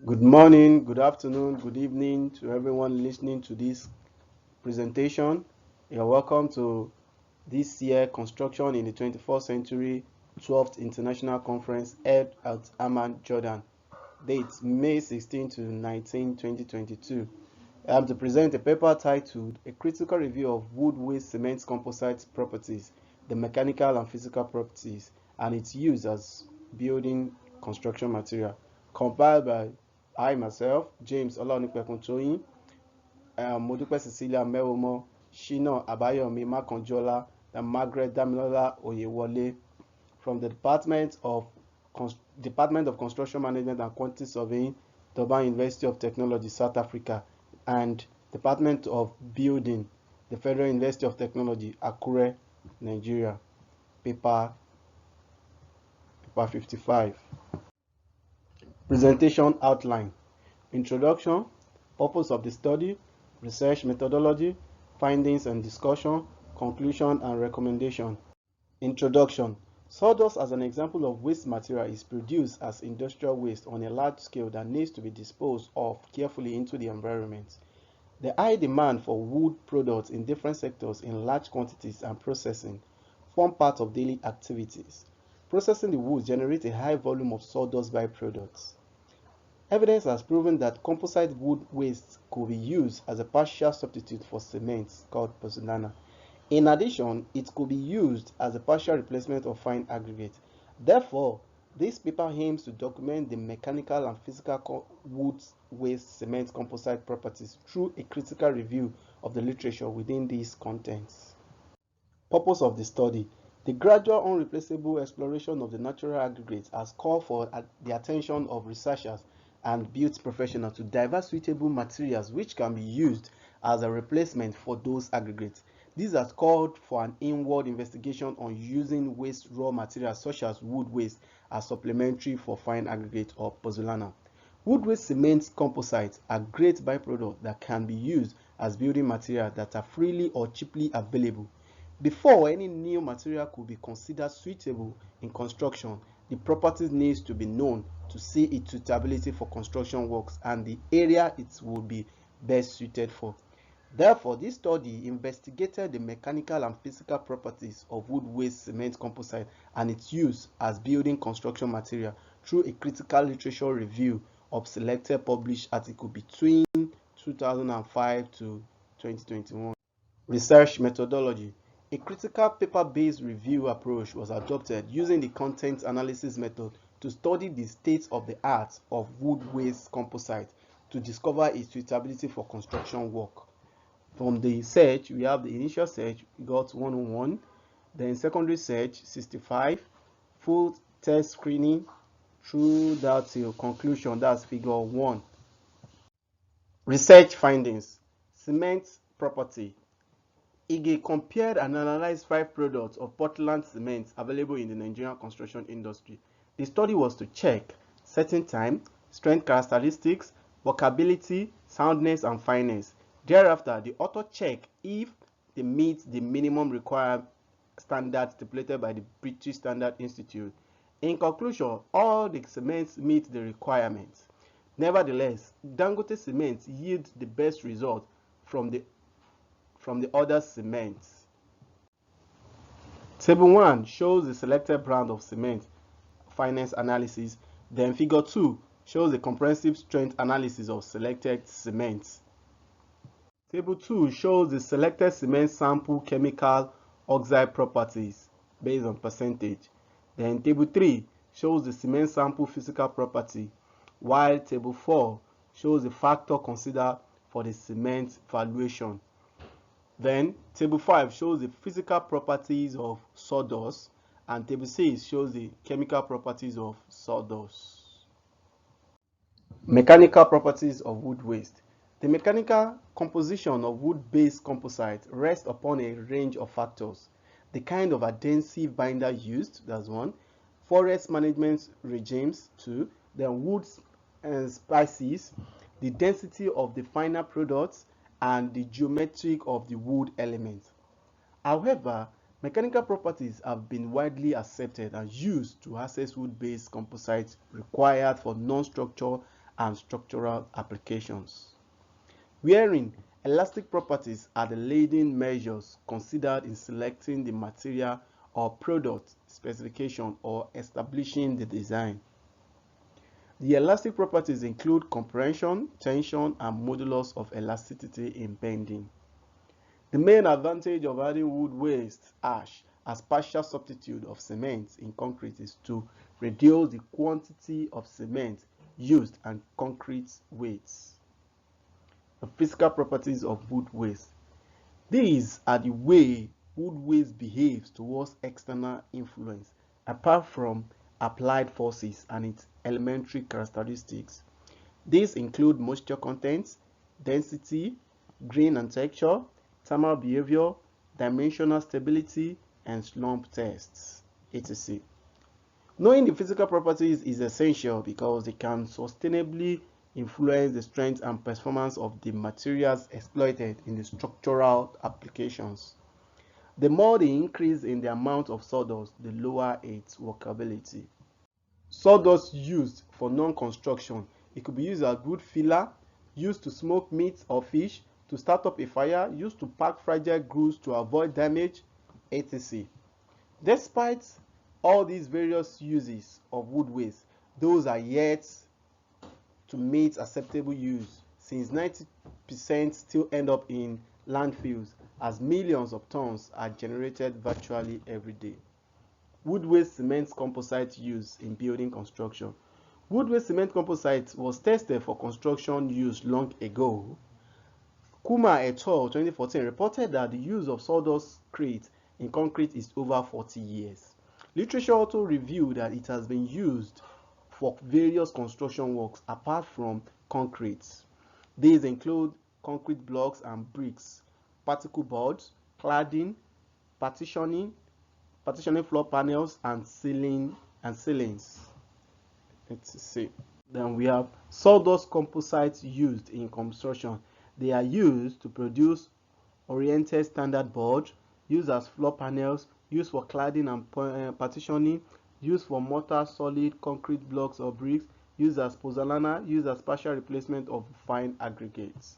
Good morning, good afternoon, good evening to everyone listening to this presentation. You're welcome to this year Construction in the 21st Century 12th International Conference held at Amman, Jordan. Date May 16 to 19, 2022. I am to present a paper titled A Critical Review of Wood Waste Cement Composite Properties, the Mechanical and Physical Properties, and its use as building construction material, compiled by I myself, James Olanipekuntoyin, Modupe Cecilia Mewomo, Shina Abayomi Makanjola, and Margaret Damilola Oyewole from the Department of Construction Management and Quantity Surveying, Durban University of Technology, South Africa, and Department of Building, the Federal University of Technology, Akure, Nigeria. Paper 55. Presentation outline. Introduction, purpose of the study, research methodology, findings and discussion, conclusion and recommendation. Introduction. Sawdust, as an example of waste material, is produced as industrial waste on a large scale that needs to be disposed of carefully into the environment. The high demand for wood products in different sectors in large quantities and processing form part of daily activities. Processing the wood generates a high volume of sawdust byproducts. Evidence has proven that composite wood waste could be used as a partial substitute for cement called pozzolana. In addition, it could be used as a partial replacement of fine aggregate. Therefore, this paper aims to document the mechanical and physical wood waste cement composite properties through a critical review of the literature within these contents. Purpose of the study. The gradual unreplaceable exploration of the natural aggregates has called for the attention of researchers and built professionals to diverse suitable materials which can be used as a replacement for those aggregates. This has called for an inward investigation on using waste raw materials such as wood waste as supplementary for fine aggregate or pozzolana. Wood waste cement composites are great byproducts that can be used as building materials that are freely or cheaply available. Before any new material could be considered suitable in construction, the properties needs to be known to see its suitability for construction works and the area it would be best suited for. Therefore, this study investigated the mechanical and physical properties of wood waste cement composite and its use as building construction material through a critical literature review of selected published articles between 2005 to 2021. Research methodology. A critical paper-based review approach was adopted using the content analysis method to study the state of the art of wood waste composite to discover its suitability for construction work. From the search, we have the initial search, we got 101, then secondary search, 65, full test screening through that till conclusion, that's figure 1. Research findings. Cement property. IGE compared and analyzed 5 products of Portland cement available in the Nigerian construction industry. The study was to check setting time, strength characteristics, workability, soundness, and fineness. Thereafter, the author checked if they meet the minimum required standard stipulated by the British Standard Institute. In conclusion, all the cements meet the requirements. Nevertheless, Dangote cement yields the best result from the other cements. Table 1 shows the selected brand of cement finance analysis. Then figure 2 shows the comprehensive strength analysis of selected cements. Table 2 shows the selected cement sample chemical oxide properties based on percentage. Then table 3 shows the cement sample physical property, while table 4 shows the factor considered for the cement valuation. Then table 5 shows the physical properties of sawdust, and table 6 shows the chemical properties of sawdust. Mechanical properties of wood waste. The mechanical composition of wood-based composite rests upon a range of factors. The kind of adhesive binder used, that's 1. Forest management regimes, 2. Then woods and species, the density of the final products, and the geometry of the wood element. However, mechanical properties have been widely accepted and used to assess wood-based composites required for non-structural and structural applications. Wherein elastic properties are the leading measures considered in selecting the material or product specification or establishing the design. The elastic properties include compression, tension, and modulus of elasticity in bending. The main advantage of adding wood waste ash as partial substitute of cement in concrete is to reduce the quantity of cement used and concrete weights. The physical properties of wood waste. These are the way wood waste behaves towards external influence, apart from applied forces and its elementary characteristics. These include moisture content, density, grain and texture, thermal behavior, dimensional stability, and slump tests, etc. Knowing the physical properties is essential because they can sustainably influence the strength and performance of the materials exploited in the structural applications. The more the increase in the amount of sawdust, the lower its workability. Sawdust used for non-construction. It could be used as wood filler, used to smoke meat or fish, to start up a fire, used to pack fragile goods to avoid damage, etc. Despite all these various uses of wood waste, those are yet to meet acceptable use, since 90% still end up in landfills as millions of tons are generated virtually every day. Wood waste cement composite use in building construction. Wood waste cement composite was tested for construction use long ago. Kumar et al. 2014 reported that the use of sawdust crate in concrete is over 40 years. Literature also revealed that it has been used for various construction works apart from concrete. These include concrete blocks and bricks, particle boards, cladding, partitioning floor panels, and ceilings. Let's see. Then we have sawdust composites used in construction. They are used to produce oriented standard boards, used as floor panels, used for cladding and partitioning, used for mortar, solid concrete blocks or bricks, used as pozzolana, used as partial replacement of fine aggregates.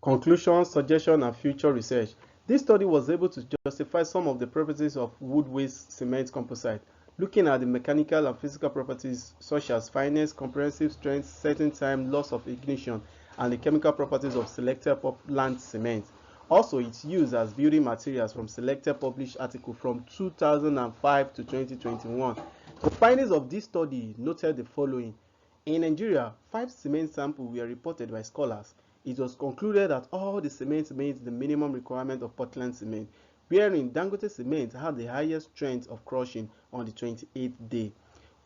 Conclusions, suggestion, and future research. This study was able to justify some of the properties of wood waste cement composite, looking at the mechanical and physical properties such as fineness, comprehensive strength, setting time, loss of ignition, and the chemical properties of selected Portland cement. Also, its use as building materials from selected published articles from 2005 to 2021. The findings of this study noted the following. In Nigeria, 5 cement samples were reported by scholars. It was concluded that all the cement met the minimum requirement of Portland cement, wherein Dangote cement had the highest strength of crushing on the 28th day,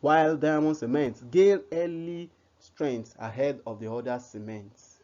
while Diamond cement gained early strength ahead of the other cements.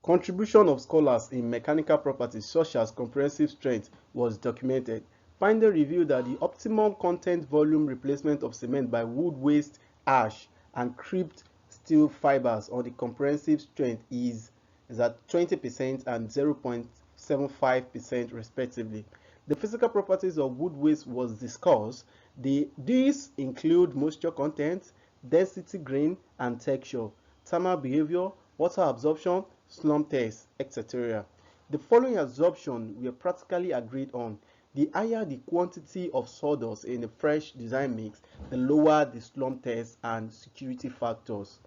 Contribution of scholars in mechanical properties such as comprehensive strength was documented. Findings revealed that the optimum content volume replacement of cement by wood waste ash and crimped steel fibers on the comprehensive strength is at 20% and 0.75% respectively. The physical properties of wood waste was discussed. These include moisture content, density, grain, and texture, thermal behavior, water absorption, slump test, etc. The following assumptions were practically agreed on. The higher the quantity of sawdust in a fresh design mix, the lower the slump test and security factors.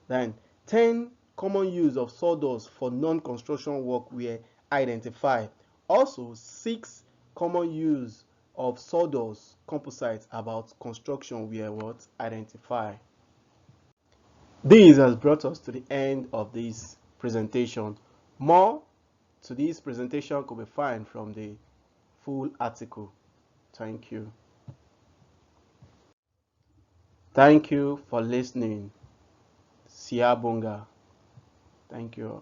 Then, 10 common use of sawdust for non-construction work were identified. Also, 6 common use of sawdust composites about construction were identified. This has brought us to the end of this presentation. More to this presentation could be found from the full article. Thank you. Thank you for listening. Siabunga. Thank you.